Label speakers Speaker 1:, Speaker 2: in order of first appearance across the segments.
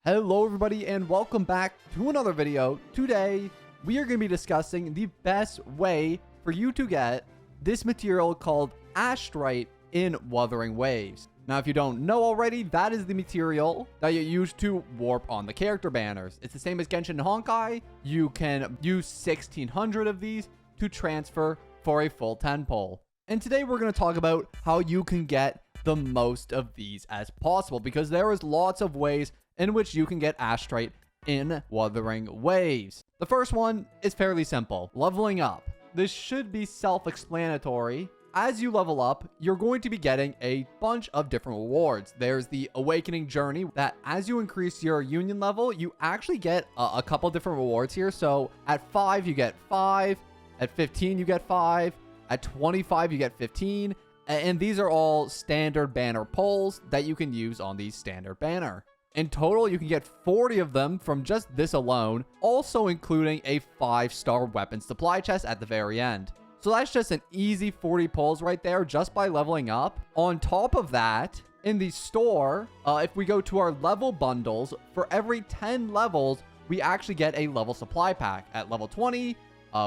Speaker 1: Hello everybody and welcome back to another video. Today we are going to be discussing the best way for you to get this material called Astrite in Wuthering Waves. Now if you don't know already, that is the material that you use to warp on the character banners. It's the same as Genshin Honkai. You can use 1600 of these to transfer for a full 10 pull. And today we're going to talk about how you can get the most of these as possible, because there is lots of ways in which you can get Astrite in Wuthering Waves. The first one is fairly simple, leveling up. This should be self-explanatory. As you level up, you're going to be getting a bunch of different rewards. There's the Awakening Journey that as you increase your union level, you actually get a couple different rewards here. So at 5, you get 5. At 15, you get 5. At 25, you get 15. And these are all standard banner pulls that you can use on these standard banner. In total, you can get 40 of them from just this alone, also including a 5-star weapon supply chest at the very end. So that's just an easy 40 pulls right there just by leveling up. On top of that, in the store, if we go to our level bundles, for every 10 levels, we actually get a level supply pack. At level 20,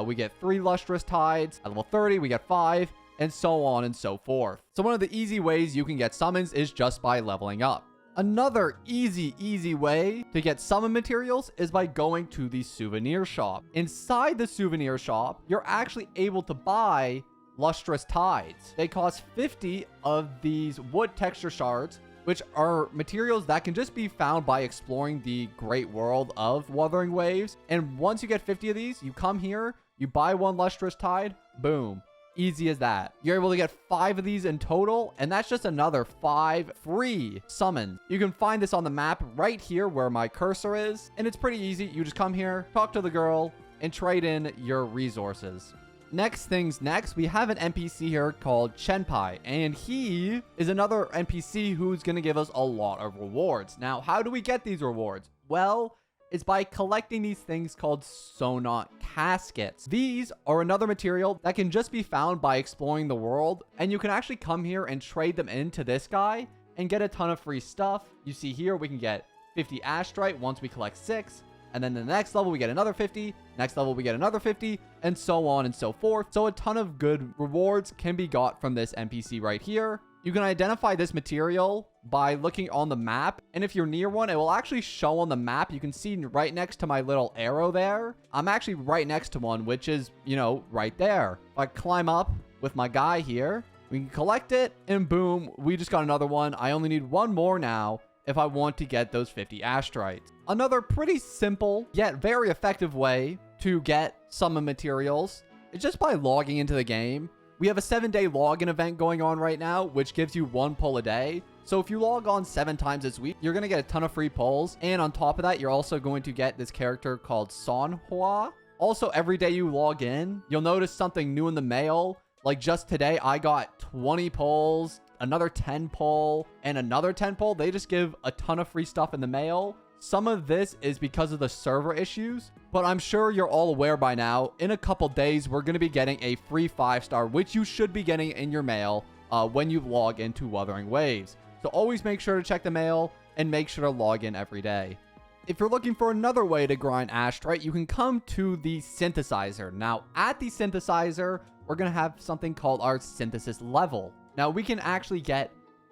Speaker 1: we get 3 Lustrous Tides. At level 30, we get 5, and so on and so forth. So one of the easy ways you can get summons is just by leveling up. Another easy way to get summon materials is by going to the Souvenir Shop. Inside the Souvenir Shop, you're actually able to buy Lustrous Tides. They cost 50 of these wood texture shards, which are materials that can just be found by exploring the great world of Wuthering Waves. And once you get 50 of these, you come here, you buy one Lustrous Tide, boom. Easy as that. You're able to get 5 of these in total, and that's just another 5 free summons. You can find this on the map right here where my cursor is, and it's pretty easy. You just come here, talk to the girl, and trade in your resources. Next things next, we have an NPC here called Chenpai, and he is another NPC who's going to give us a lot of rewards. Now, how do we get these rewards? Well, it's by collecting these things called Sonance Caskets. These are another material that can just be found by exploring the world, and you can actually come here and trade them into this guy and get a ton of free stuff. You see here, we can get 50 Astrite once we collect 6, and then the next level we get another 50, next level we get another 50, and so on and so forth. So a ton of good rewards can be got from this NPC right here. You can identify this material by looking on the map, and if you're near one, it will actually show on the map. You can see right next to my little arrow there. I'm actually right next to one, which is, right there. If I climb up with my guy here, we can collect it, and boom, we just got another one. I only need one more now if I want to get those 50 Astrites. Another pretty simple yet very effective way to get summon materials is just by logging into the game. We have a 7-day login event going on right now, which gives you 1 pull a day. So if you log on 7 times this week, you're going to get a ton of free pulls. And on top of that, you're also going to get this character called Sonhua. Also, every day you log in, you'll notice something new in the mail. Like just today, I got 20 pulls, another 10 pull, and another 10 pull. They just give a ton of free stuff in the mail. Some of this is because of the server issues, but I'm sure you're all aware by now, in a couple days, we're going to be getting a free 5-star, which you should be getting in your mail when you log into Wuthering Waves. So always make sure to check the mail and make sure to log in every day. If you're looking for another way to grind Astrite, you can come to the Synthesizer. Now, at the Synthesizer, we're going to have something called our Synthesis level. Now, we can actually get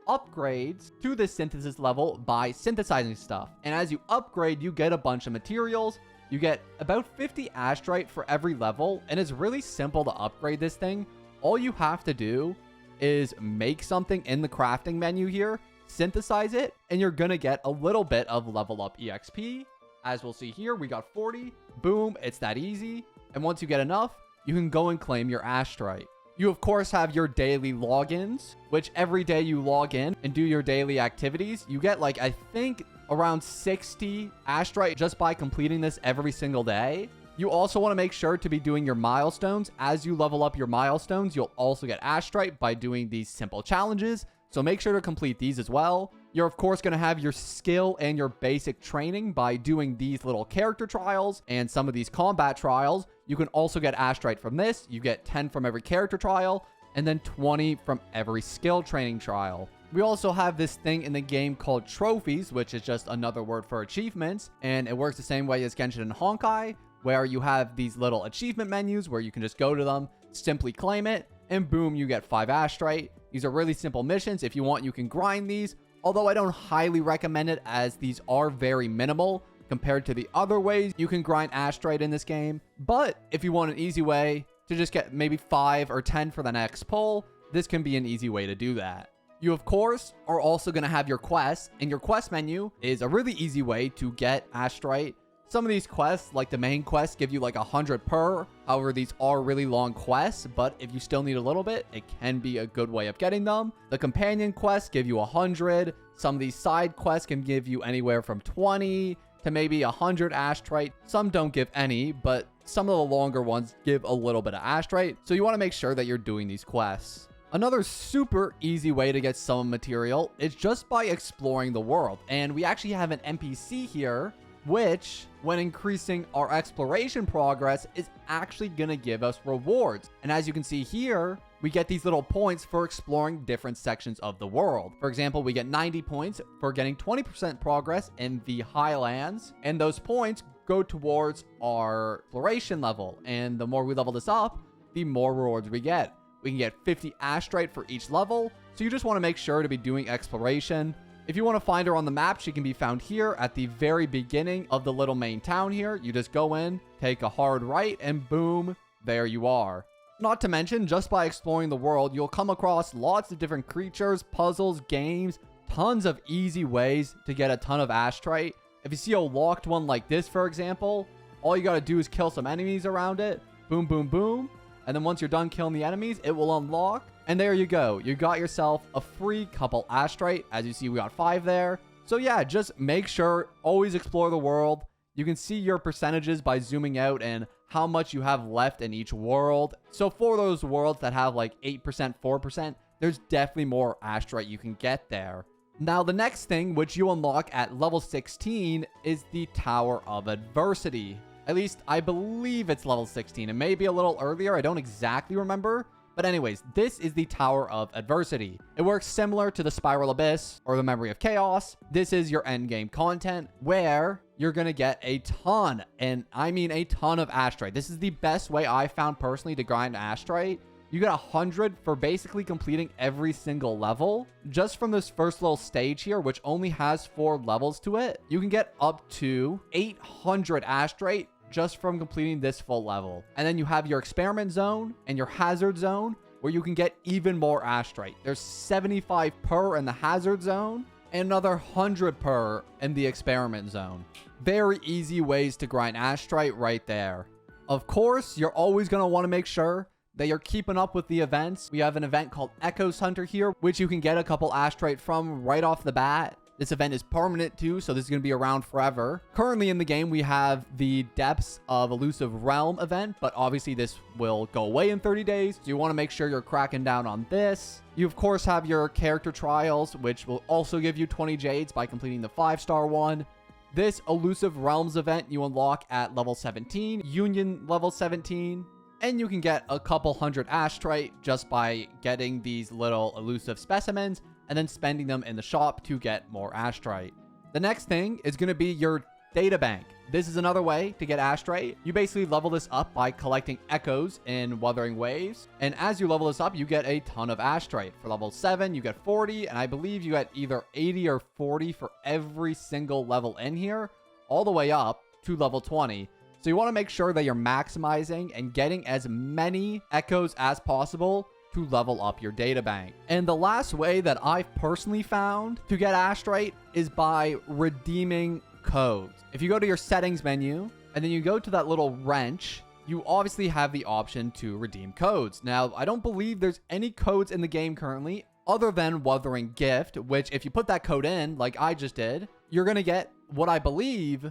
Speaker 1: upgrades to the synthesis level by synthesizing stuff, and as you upgrade, you get a bunch of materials. You get about 50 Astrite for every level, and it's really simple to upgrade this thing. All you have to do is make something in the crafting menu here, synthesize it, and you're gonna get a little bit of level up EXP. As we'll see here, we got 40. Boom, it's that easy. And once you get enough, you can go and claim your Astrite. You, of course, have your daily logins, which every day you log in and do your daily activities, you get, like, I think around 60 Astrite just by completing this every single day. You also want to make sure to be doing your milestones. As you level up your milestones, you'll also get Astrite by doing these simple challenges. So make sure to complete these as well. You're, of course, going to have your skill and your basic training by doing these little character trials and some of these combat trials. You can also get Astrite from this. You get 10 from every character trial and then 20 from every skill training trial. We also have this thing in the game called trophies, which is just another word for achievements. And it works the same way as Genshin and Honkai, where you have these little achievement menus where you can just go to them, simply claim it, and boom, you get 5 Astrite. These are really simple missions. If you want, you can grind these, although I don't highly recommend it as these are very minimal compared to the other ways you can grind Astrite in this game. But if you want an easy way to just get maybe 5 or 10 for the next pull, this can be an easy way to do that. You, of course, are also going to have your quests, and your quest menu is a really easy way to get Astrite. Some of these quests, like the main quests, give you like 100 per. However, these are really long quests, but if you still need a little bit, it can be a good way of getting them. The companion quests give you 100. Some of these side quests can give you anywhere from 20 to maybe 100 Astrite. Some don't give any, but some of the longer ones give a little bit of Astrite. So you want to make sure that you're doing these quests. Another super easy way to get some material is just by exploring the world. And we actually have an NPC here, which, when increasing our exploration progress, is actually going to give us rewards. And as you can see here, we get these little points for exploring different sections of the world. For example, we get 90 points for getting 20% progress in the Highlands, and those points go towards our exploration level. And the more we level this up, the more rewards we get. We can get 50 Astrite for each level, so you just want to make sure to be doing exploration. If you want to find her on the map, she can be found here at the very beginning of the little main town here. You just go in, take a hard right, and boom, there you are. Not to mention, just by exploring the world, you'll come across lots of different creatures, puzzles, games, tons of easy ways to get a ton of Astrite. If you see a locked one like this, for example, all you got to do is kill some enemies around it. Boom, boom, boom. And then once you're done killing the enemies, it will unlock. And there you go. You got yourself a free couple Astrite. As you see, we got 5 there. So yeah, just make sure, always explore the world. You can see your percentages by zooming out and how much you have left in each world. So for those worlds that have like 8%, 4%, there's definitely more Astrite you can get there. Now, the next thing, which you unlock at level 16, is the Tower of Adversity. At least, I believe it's level 16. It may be a little earlier. I don't exactly remember. But anyways, this is the Tower of Adversity. It works similar to the Spiral Abyss or the Memory of Chaos. This is your endgame content where you're going to get a ton, and I mean a ton of Astrite. This is the best way I found personally to grind Astrite. You get 100 for basically completing every single level. Just from this first little stage here, which only has 4 levels to it, you can get up to 800 Astrite just from completing this full level. And then you have your experiment zone and your hazard zone where you can get even more Astrite. There's 75 per in the hazard zone and another 100 per in the experiment zone. Very easy ways to grind Astrite right there. Of course, you're always going to want to make sure that you're keeping up with the events. We have an event called Echoes Hunter here, which you can get a couple Astrite from right off the bat. This event is permanent too, so this is going to be around forever. Currently in the game, we have the Depths of Elusive Realm event, but obviously this will go away in 30 days. So you want to make sure you're cracking down on this. You, of course, have your character trials, which will also give you 20 Jades by completing the 5-star one. This Elusive Realms event you unlock at level 17, Union level 17. And you can get a couple 100 Astrite just by getting these little elusive specimens and then spending them in the shop to get more Astrite. The next thing is going to be your data bank. This is another way to get Astrite. You basically level this up by collecting echoes in Wuthering Waves. And as you level this up, you get a ton of Astrite. For level 7, you get 40, and I believe you get either 80 or 40 for every single level in here, all the way up to level 20. So you want to make sure that you're maximizing and getting as many echoes as possible to level up your data bank. And the last way that I've personally found to get Astrite is by redeeming codes. If you go to your settings menu and then you go to that little wrench, you obviously have the option to redeem codes. Now, I don't believe there's any codes in the game currently other than Wuthering Gift, which if you put that code in, like I just did, you're going to get what I believe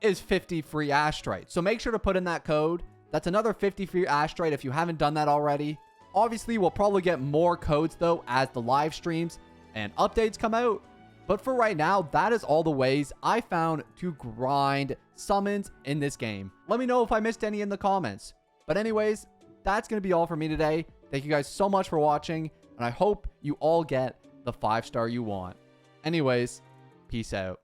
Speaker 1: is 50 free Astrite. So make sure to put in that code. That's another 50 free Astrite if you haven't done that already. Obviously, we'll probably get more codes though as the live streams and updates come out. But for right now, that is all the ways I found to grind summons in this game. Let me know if I missed any in the comments. But anyways, that's going to be all for me today. Thank you guys so much for watching, and I hope you all get the 5-star you want. Anyways, peace out.